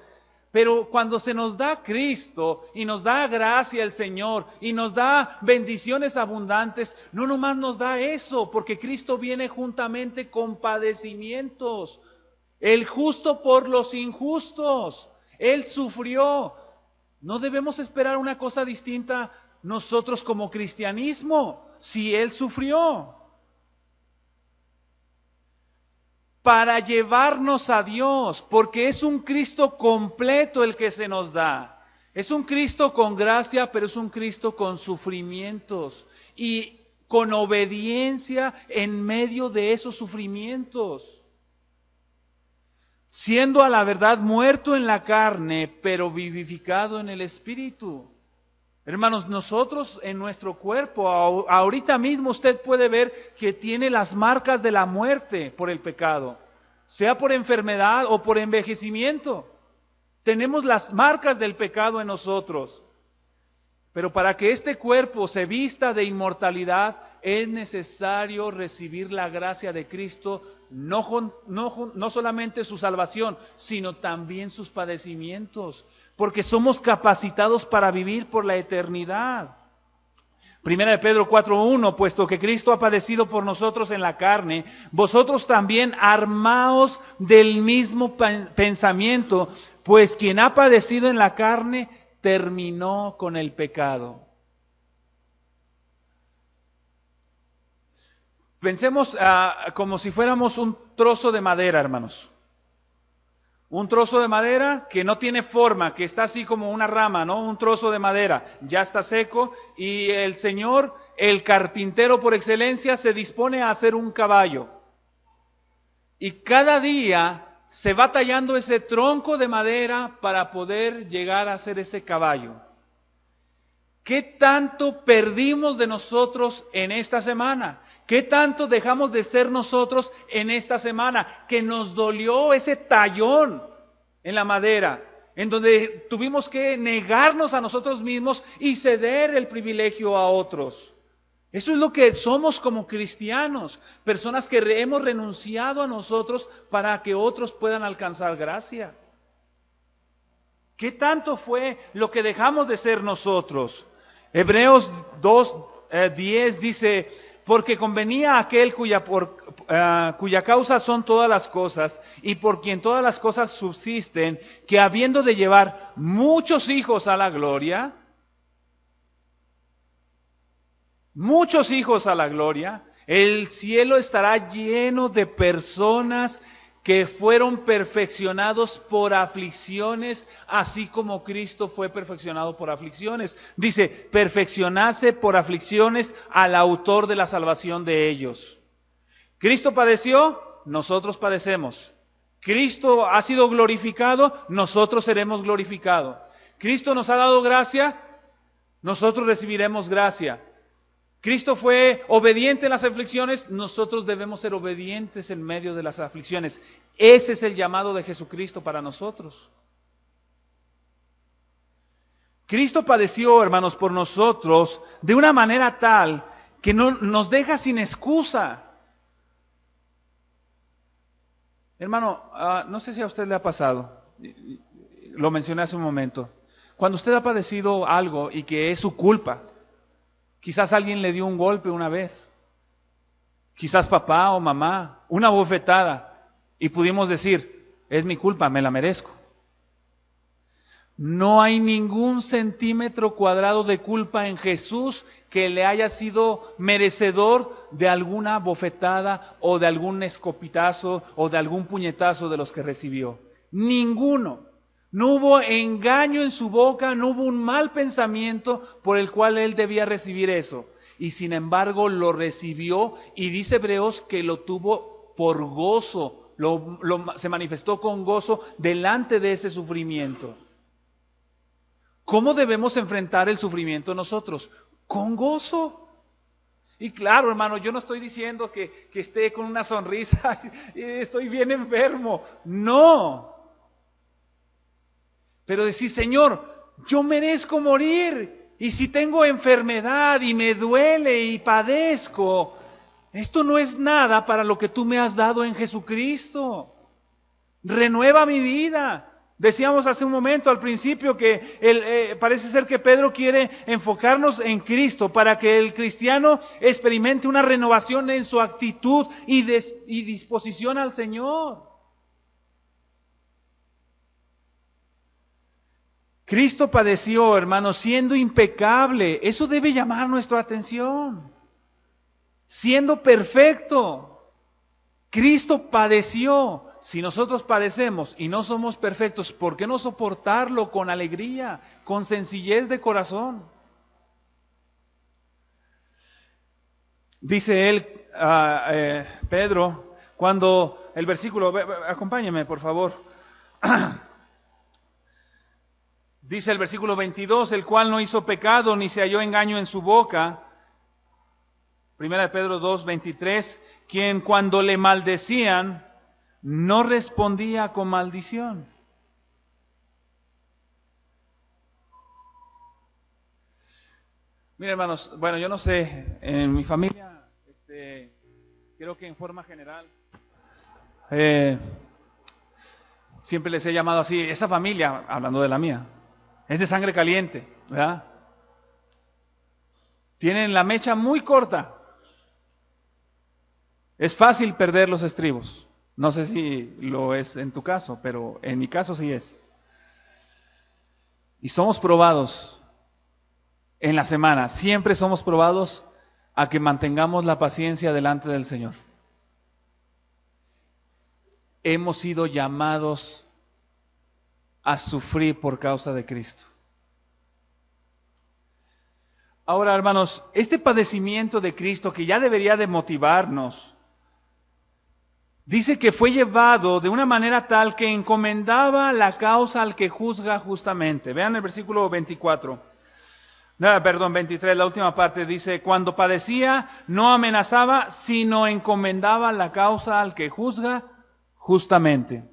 Pero cuando se nos da Cristo y nos da gracia el Señor y nos da bendiciones abundantes, no nomás nos da eso, porque Cristo viene juntamente con padecimientos. El justo por los injustos. Él sufrió. No debemos esperar una cosa distinta nosotros como cristianismo, si Él sufrió. Para llevarnos a Dios, porque es un Cristo completo el que se nos da. Es un Cristo con gracia, pero es un Cristo con sufrimientos y con obediencia en medio de esos sufrimientos. Siendo a la verdad muerto en la carne, pero vivificado en el Espíritu. Hermanos, nosotros en nuestro cuerpo, ahorita mismo usted puede ver que tiene las marcas de la muerte por el pecado, sea por enfermedad o por envejecimiento. Tenemos las marcas del pecado en nosotros. Pero para que este cuerpo se vista de inmortalidad, es necesario recibir la gracia de Cristo, no solamente su salvación, sino también sus padecimientos, porque somos capacitados para vivir por la eternidad. Primera de Pedro 4:1, puesto que Cristo ha padecido por nosotros en la carne, vosotros también armaos del mismo pensamiento, pues quien ha padecido en la carne terminó con el pecado. Pensemos como si fuéramos un trozo de madera, hermanos. Un trozo de madera que no tiene forma, que está así como una rama, ¿no? Un trozo de madera, ya está seco y el Señor, el carpintero por excelencia, se dispone a hacer un caballo. Y cada día se va tallando ese tronco de madera para poder llegar a hacer ese caballo. ¿Qué tanto perdimos de nosotros en esta semana? ¿Qué tanto dejamos de ser nosotros en esta semana? Que nos dolió ese tallón en la madera, en donde tuvimos que negarnos a nosotros mismos y ceder el privilegio a otros. Eso es lo que somos como cristianos, personas que hemos renunciado a nosotros para que otros puedan alcanzar gracia. ¿Qué tanto fue lo que dejamos de ser nosotros? Hebreos 2:10 dice, porque convenía a aquel cuya causa son todas las cosas y por quien todas las cosas subsisten, que habiendo de llevar muchos hijos a la gloria, el cielo estará lleno de personas que fueron perfeccionados por aflicciones, así como Cristo fue perfeccionado por aflicciones. Dice, perfeccionase por aflicciones al autor de la salvación de ellos. Cristo padeció, nosotros padecemos. Cristo ha sido glorificado, nosotros seremos glorificados. Cristo nos ha dado gracia, nosotros recibiremos gracia. Cristo fue obediente en las aflicciones, nosotros debemos ser obedientes en medio de las aflicciones. Ese es el llamado de Jesucristo para nosotros. Cristo padeció, hermanos, por nosotros de una manera tal que no nos deja sin excusa. Hermano, no sé si a usted le ha pasado, lo mencioné hace un momento, cuando usted ha padecido algo y que es su culpa. Quizás alguien le dio un golpe una vez, quizás papá o mamá, una bofetada, y pudimos decir, es mi culpa, me la merezco. No hay ningún centímetro cuadrado de culpa en Jesús que le haya sido merecedor de alguna bofetada o de algún escopitazo o de algún puñetazo de los que recibió. Ninguno. No hubo engaño en su boca, no hubo un mal pensamiento por el cual él debía recibir eso. Y sin embargo lo recibió y dice Hebreos que lo tuvo por gozo, se manifestó con gozo delante de ese sufrimiento. ¿Cómo debemos enfrentar el sufrimiento nosotros? Con gozo. Y claro, hermano, yo no estoy diciendo que esté con una sonrisa, estoy bien enfermo. No. Pero decir, Señor, yo merezco morir, y si tengo enfermedad y me duele y padezco, esto no es nada para lo que tú me has dado en Jesucristo. Renueva mi vida. Decíamos hace un momento al principio que parece ser que Pedro quiere enfocarnos en Cristo para que el cristiano experimente una renovación en su actitud y disposición al Señor. Cristo padeció, hermanos, siendo impecable. Eso debe llamar nuestra atención. Siendo perfecto. Cristo padeció. Si nosotros padecemos y no somos perfectos, ¿por qué no soportarlo con alegría, con sencillez de corazón? Dice él, Pedro, cuando el versículo, acompáñeme por favor. Dice el versículo 22, el cual no hizo pecado ni se halló engaño en su boca. Primera de Pedro 2:23, quien cuando le maldecían no respondía con maldición. Miren, hermanos, bueno, yo no sé, en mi familia, creo que en forma general, siempre les he llamado así, esa familia, hablando de la mía, es de sangre caliente, ¿verdad? Tienen la mecha muy corta. Es fácil perder los estribos. No sé si lo es en tu caso, pero en mi caso sí es. Y somos probados en la semana. Siempre somos probados a que mantengamos la paciencia delante del Señor. Hemos sido llamados a sufrir por causa de Cristo. Ahora, hermanos, este padecimiento de Cristo que ya debería de motivarnos, dice que fue llevado de una manera tal que encomendaba la causa al que juzga justamente. Vean el versículo 24. No, perdón, 23, la última parte dice, cuando padecía, no amenazaba, sino encomendaba la causa al que juzga justamente.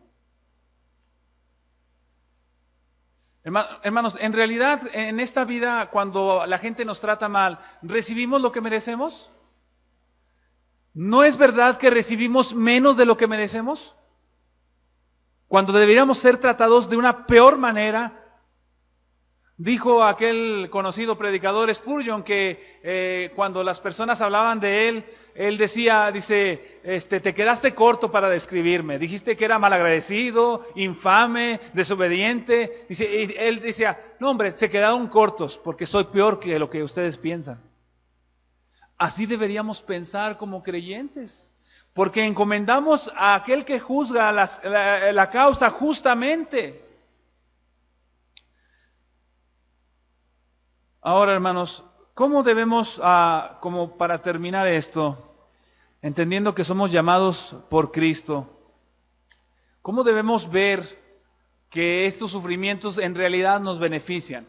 Hermanos, en realidad, en esta vida, cuando la gente nos trata mal, ¿recibimos lo que merecemos? ¿No es verdad que recibimos menos de lo que merecemos? Cuando deberíamos ser tratados de una peor manera. Dijo aquel conocido predicador Spurgeon que cuando las personas hablaban de él, él decía, te quedaste corto para describirme. Dijiste que era malagradecido, infame, desobediente. Y él decía, no hombre, se quedaron cortos porque soy peor que lo que ustedes piensan. Así deberíamos pensar como creyentes, porque encomendamos a aquel que juzga la causa justamente. Ahora, hermanos, ¿cómo debemos, como para terminar esto, entendiendo que somos llamados por Cristo, cómo debemos ver que estos sufrimientos en realidad nos benefician?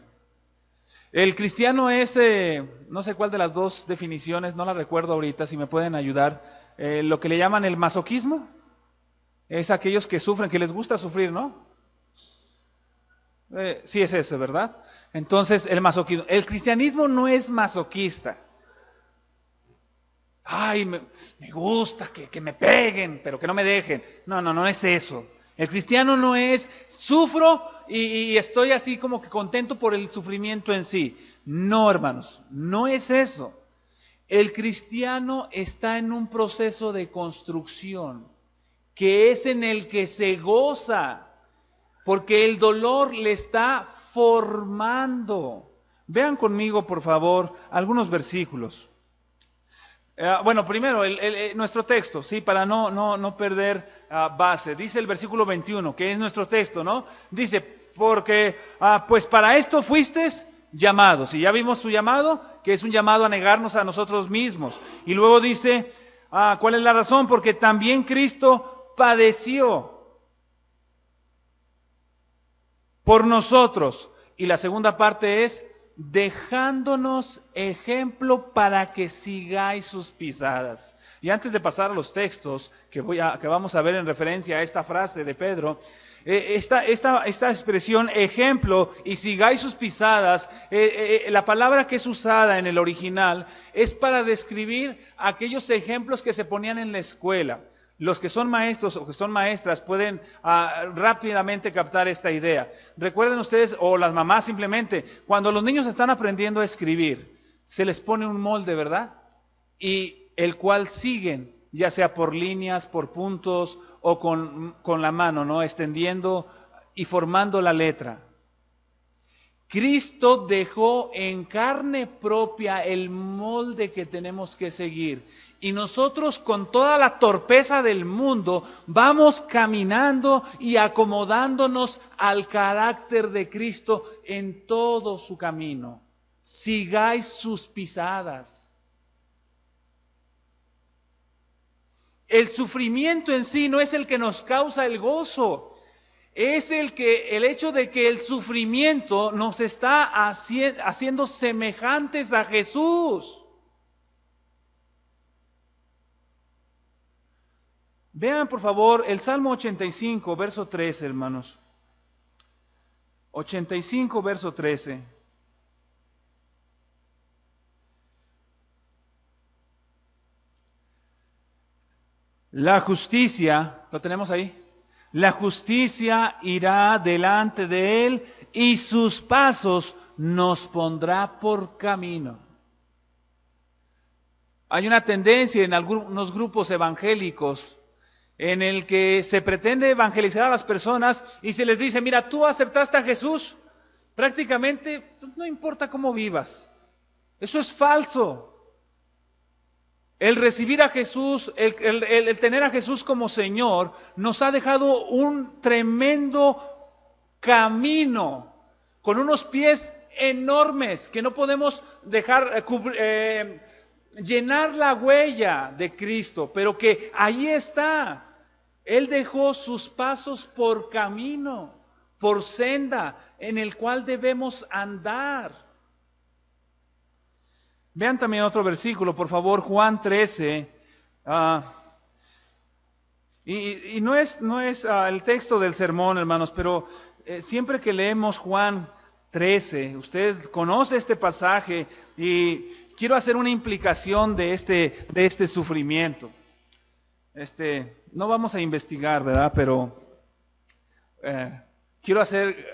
El cristiano es, no sé cuál de las dos definiciones, no la recuerdo ahorita, si me pueden ayudar, lo que le llaman el masoquismo, es aquellos que sufren, que les gusta sufrir, ¿no? Sí es ese, ¿verdad? Entonces, el masoquismo. El cristianismo no es masoquista. Ay, me gusta que me peguen, pero que no me dejen. No es eso. El cristiano no es, sufro y estoy así como que contento por el sufrimiento en sí. No, hermanos, no es eso. El cristiano está en un proceso de construcción, que es en el que se goza, porque el dolor le está formando. Vean conmigo, por favor, algunos versículos. Bueno, primero, nuestro texto, sí, para no perder base. Dice el versículo 21, que es nuestro texto, ¿no? Dice, porque, pues para esto fuisteis llamados. Y ya vimos su llamado, que es un llamado a negarnos a nosotros mismos. Y luego dice, ¿cuál es la razón? Porque también Cristo padeció por nosotros. Y la segunda parte es, dejándonos ejemplo para que sigáis sus pisadas. Y antes de pasar a los textos que vamos a ver en referencia a esta frase de Pedro, esta expresión ejemplo y sigáis sus pisadas, la palabra que es usada en el original es para describir aquellos ejemplos que se ponían en la escuela. Los que son maestros o que son maestras pueden rápidamente captar esta idea. Recuerden ustedes, o las mamás simplemente, cuando los niños están aprendiendo a escribir, se les pone un molde, ¿verdad? Y el cual siguen, ya sea por líneas, por puntos o con la mano, ¿no? Extendiendo y formando la letra. Cristo dejó en carne propia el molde que tenemos que seguir. Y nosotros con toda la torpeza del mundo vamos caminando y acomodándonos al carácter de Cristo en todo su camino. Sigáis sus pisadas. El sufrimiento en sí no es el que nos causa el gozo. Es el hecho de que el sufrimiento nos está haciendo semejantes a Jesús. Vean por favor el Salmo 85, verso 13, hermanos. 85, verso 13. La justicia, ¿lo tenemos ahí? La justicia irá delante de él y sus pasos nos pondrá por camino. Hay una tendencia en algunos grupos evangélicos en el que se pretende evangelizar a las personas y se les dice, mira, tú aceptaste a Jesús, prácticamente pues, no importa cómo vivas. Eso es falso. El recibir a Jesús, el tener a Jesús como Señor, nos ha dejado un tremendo camino, con unos pies enormes, que no podemos dejar llenar la huella de Cristo, pero que ahí está. Él dejó sus pasos por camino, por senda, en el cual debemos andar. Vean también otro versículo, por favor, Juan 13. Y no es el texto del sermón, hermanos, pero siempre que leemos Juan 13, usted conoce este pasaje y quiero hacer una implicación de este sufrimiento. No vamos a investigar, ¿verdad? Pero quiero hacer,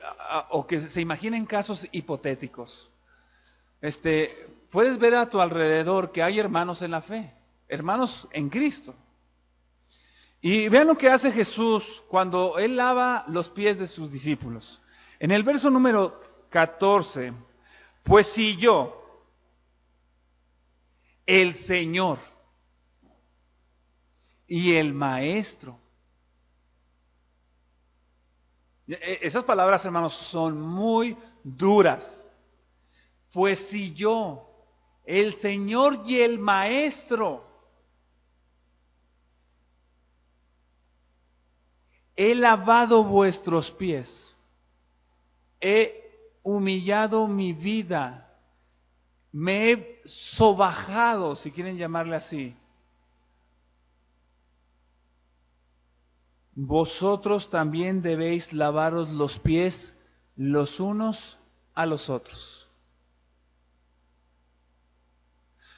o que se imaginen casos hipotéticos. Puedes ver a tu alrededor que hay hermanos en la fe, hermanos en Cristo. Y vean lo que hace Jesús cuando Él lava los pies de sus discípulos. En el verso número 14, pues si yo, el Señor y el Maestro. Esas palabras, hermanos, son muy duras. Pues si yo, el Señor y el Maestro, he lavado vuestros pies, he humillado mi vida, me he sobajado, si quieren llamarle así. Vosotros también debéis lavaros los pies los unos a los otros.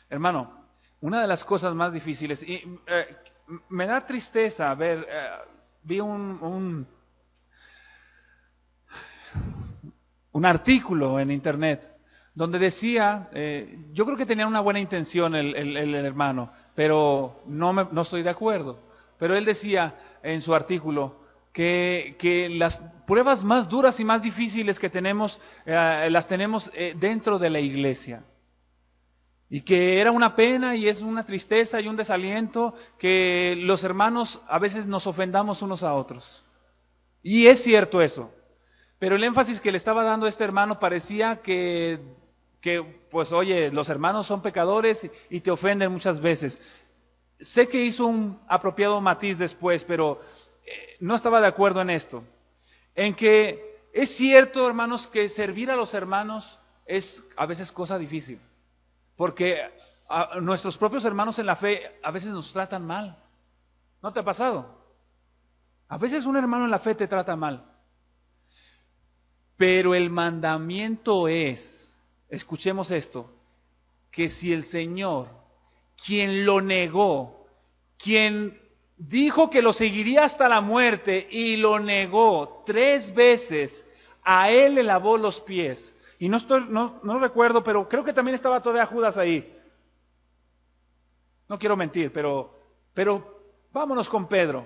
Hermano, una de las cosas más difíciles, y me da tristeza ver, vi un artículo en internet donde decía, yo creo que tenía una buena intención el hermano, pero no estoy de acuerdo. Pero él decía en su artículo que las pruebas más duras y más difíciles que tenemos, las tenemos dentro de la iglesia. Y que era una pena y es una tristeza y un desaliento que los hermanos a veces nos ofendamos unos a otros. Y es cierto eso. Pero el énfasis que le estaba dando este hermano parecía que pues oye, los hermanos son pecadores y te ofenden muchas veces. Sé que hizo un apropiado matiz después, pero no estaba de acuerdo en esto. En que es cierto, hermanos, que servir a los hermanos es a veces cosa difícil. Porque nuestros propios hermanos en la fe a veces nos tratan mal. ¿No te ha pasado? A veces un hermano en la fe te trata mal. Pero el mandamiento es, escuchemos esto, que si el Señor, quien lo negó, quien dijo que lo seguiría hasta la muerte y lo negó 3 veces, a él le lavó los pies. Y no recuerdo, pero creo que también estaba todavía Judas ahí. No quiero mentir, pero vámonos con Pedro.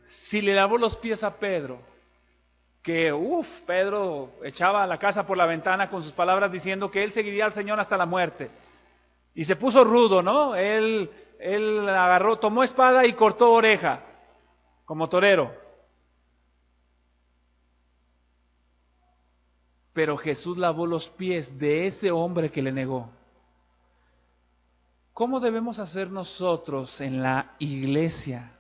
Si le lavó los pies a Pedro, que Pedro echaba la casa por la ventana con sus palabras diciendo que él seguiría al Señor hasta la muerte. Y se puso rudo, ¿no? Él agarró, tomó espada y cortó oreja, como torero. Pero Jesús lavó los pies de ese hombre que le negó. ¿Cómo debemos hacer nosotros en la iglesia?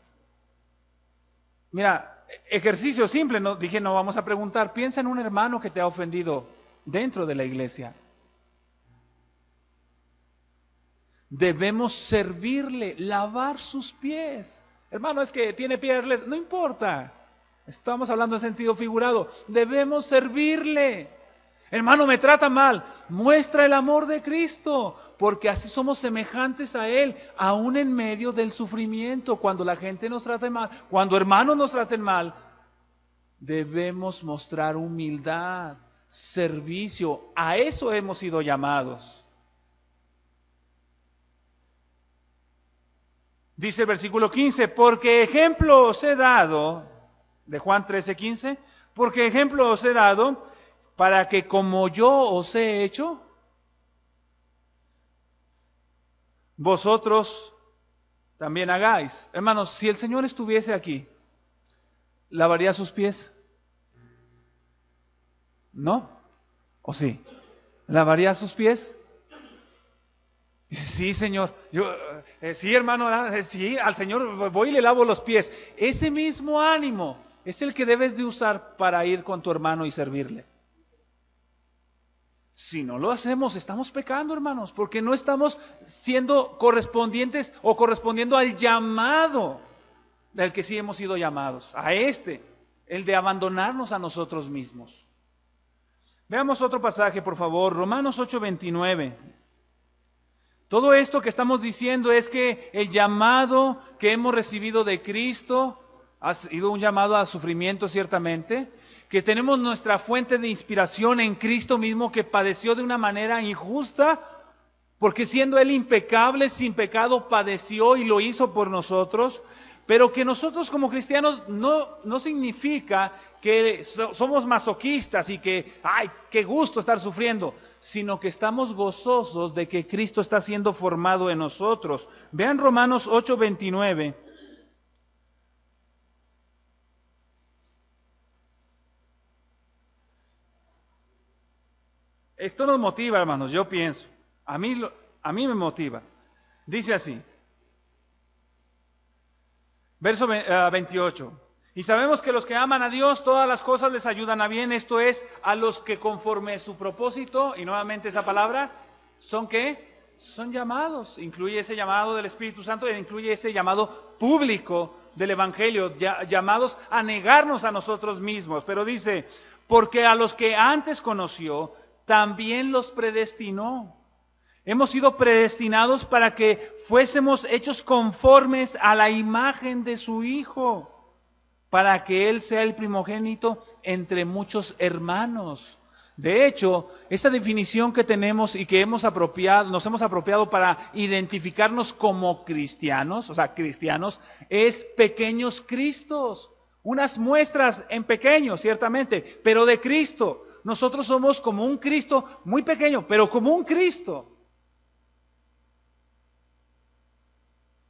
Mira, ejercicio simple, no vamos a preguntar. Piensa en un hermano que te ha ofendido dentro de la iglesia. Debemos servirle, lavar sus pies. Hermano, es que tiene pies, no importa. Estamos hablando en sentido figurado. Debemos servirle. Hermano, me trata mal. Muestra el amor de Cristo, porque así somos semejantes a Él, aún en medio del sufrimiento. Cuando la gente nos trate mal, cuando hermanos nos traten mal, debemos mostrar humildad, servicio. A eso hemos sido llamados. Dice el versículo 15, porque ejemplo os he dado, de Juan 13:15, porque ejemplo os he dado para que como yo os he hecho, vosotros también hagáis. Hermanos, si el Señor estuviese aquí, ¿lavaría sus pies? ¿No? ¿O sí? ¿Lavaría sus pies? Sí, Señor. Sí, hermano, sí, al Señor voy y le lavo los pies. Ese mismo ánimo es el que debes de usar para ir con tu hermano y servirle. Si no lo hacemos, estamos pecando, hermanos, porque no estamos siendo correspondientes o correspondiendo al llamado del que sí hemos sido llamados, a el de abandonarnos a nosotros mismos. Veamos otro pasaje, por favor, Romanos 8:29. Todo esto que estamos diciendo es que el llamado que hemos recibido de Cristo ha sido un llamado a sufrimiento, ciertamente, que tenemos nuestra fuente de inspiración en Cristo mismo, que padeció de una manera injusta, porque siendo Él impecable, sin pecado, padeció y lo hizo por nosotros, pero que nosotros como cristianos no significa que somos masoquistas y que, ¡ay, qué gusto estar sufriendo!, sino que estamos gozosos de que Cristo está siendo formado en nosotros. Vean Romanos 8:29. Esto nos motiva, hermanos, yo pienso. A mí me motiva. Dice así, verso 28. Y sabemos que los que aman a Dios, todas las cosas les ayudan a bien, esto es, a los que conforme a su propósito, y nuevamente esa palabra, ¿son qué? Son llamados. Incluye ese llamado del Espíritu Santo e incluye ese llamado público del Evangelio, llamados a negarnos a nosotros mismos. Pero dice, porque a los que antes conoció, también los predestinó. Hemos sido predestinados para que fuésemos hechos conformes a la imagen de su Hijo, para que Él sea el primogénito entre muchos hermanos. De hecho, esta definición que tenemos y que nos hemos apropiado para identificarnos como cristianos, o sea, cristianos, es pequeños Cristos. Unas muestras en pequeño, ciertamente, pero de Cristo. Nosotros somos como un Cristo muy pequeño, pero como un Cristo.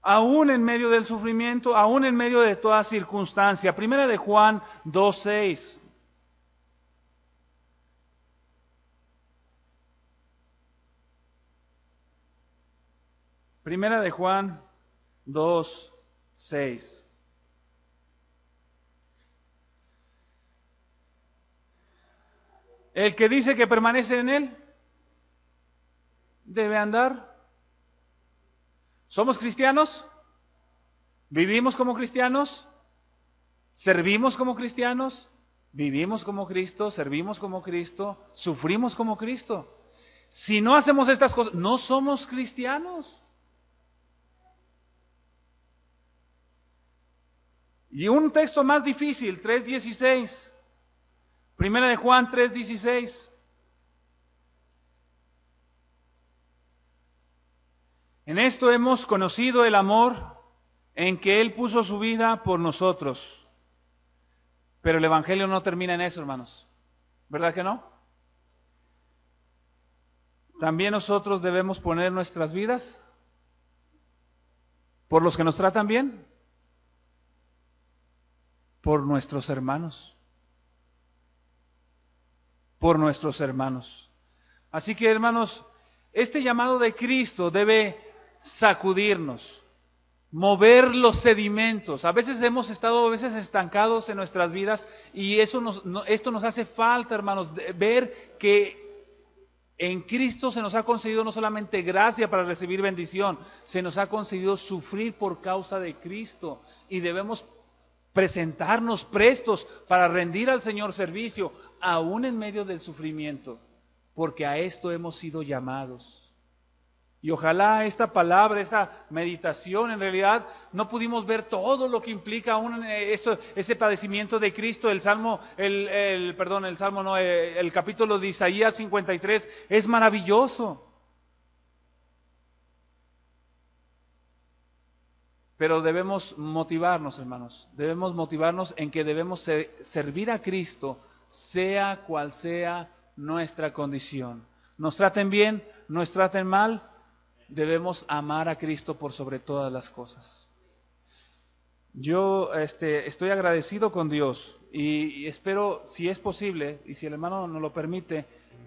Aún en medio del sufrimiento, aún en medio de toda circunstancia. Primera de Juan 2:6. Primera de Juan 2:6. El que dice que permanece en Él, debe andar. ¿Somos cristianos? ¿Vivimos como cristianos? ¿Servimos como cristianos? ¿Vivimos como Cristo? ¿Servimos como Cristo? ¿Sufrimos como Cristo? Si no hacemos estas cosas, no somos cristianos. Y un texto más difícil, 3:16. Primera de Juan 3:16. En esto hemos conocido el amor en que Él puso su vida por nosotros. Pero el Evangelio no termina en eso, hermanos. ¿Verdad que no? También nosotros debemos poner nuestras vidas por los que nos tratan bien, por nuestros hermanos. Por nuestros hermanos. Así que, hermanos, este llamado de Cristo debe sacudirnos, mover los sedimentos. A veces hemos estado estancados en nuestras vidas y esto nos hace falta, hermanos, ver que en Cristo se nos ha concedido no solamente gracia para recibir bendición, se nos ha concedido sufrir por causa de Cristo y debemos presentarnos prestos para rendir al Señor servicio, aún en medio del sufrimiento, porque a esto hemos sido llamados. Y ojalá esta palabra, esta meditación, en realidad no pudimos ver todo lo que implica ese padecimiento de Cristo. El capítulo de Isaías 53 es maravilloso. Pero debemos motivarnos, hermanos, debemos motivarnos en que debemos servir a Cristo, sea cual sea nuestra condición. Nos traten bien, nos traten mal, debemos amar a Cristo por sobre todas las cosas. Yo estoy agradecido con Dios y espero, si es posible, y si el hermano nos lo permite,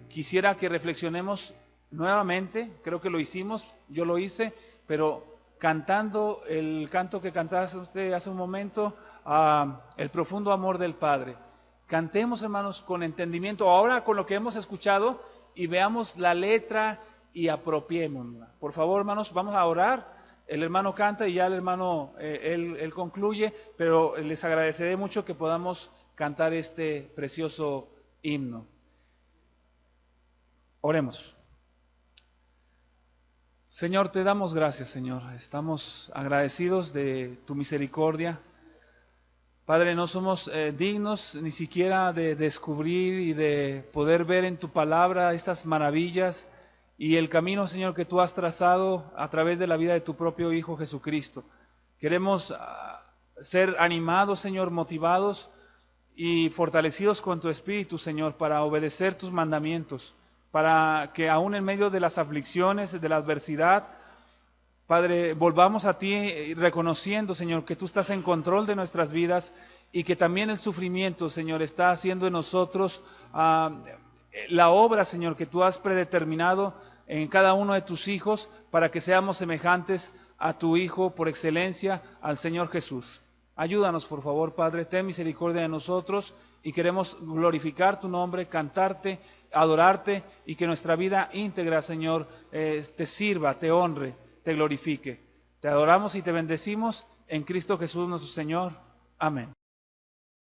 quisiera que reflexionemos nuevamente. Creo que lo hicimos, yo lo hice, pero cantando el canto que cantaste usted hace un momento, el profundo amor del Padre. Cantemos, hermanos, con entendimiento. Ahora, con lo que hemos escuchado, y veamos la letra y apropiémosla. Por favor, hermanos, vamos a orar. El hermano canta y ya el hermano, él concluye, pero les agradeceré mucho que podamos cantar este precioso himno. Oremos. Señor, te damos gracias, Señor. Estamos agradecidos de tu misericordia. Padre, no somos dignos ni siquiera de descubrir y de poder ver en tu palabra estas maravillas y el camino, Señor, que tú has trazado a través de la vida de tu propio Hijo Jesucristo. Queremos ser animados, Señor, motivados y fortalecidos con tu Espíritu, Señor, para obedecer tus mandamientos, para que aún en medio de las aflicciones, de la adversidad, Padre, volvamos a ti reconociendo, Señor, que tú estás en control de nuestras vidas y que también el sufrimiento, Señor, está haciendo en nosotros la obra, Señor, que tú has predeterminado en cada uno de tus hijos para que seamos semejantes a tu Hijo por excelencia, al Señor Jesús. Ayúdanos, por favor, Padre, ten misericordia de nosotros y queremos glorificar tu nombre, cantarte, adorarte y que nuestra vida íntegra, Señor, te sirva, te honre, te glorifique. Te adoramos y te bendecimos en Cristo Jesús nuestro Señor. Amén.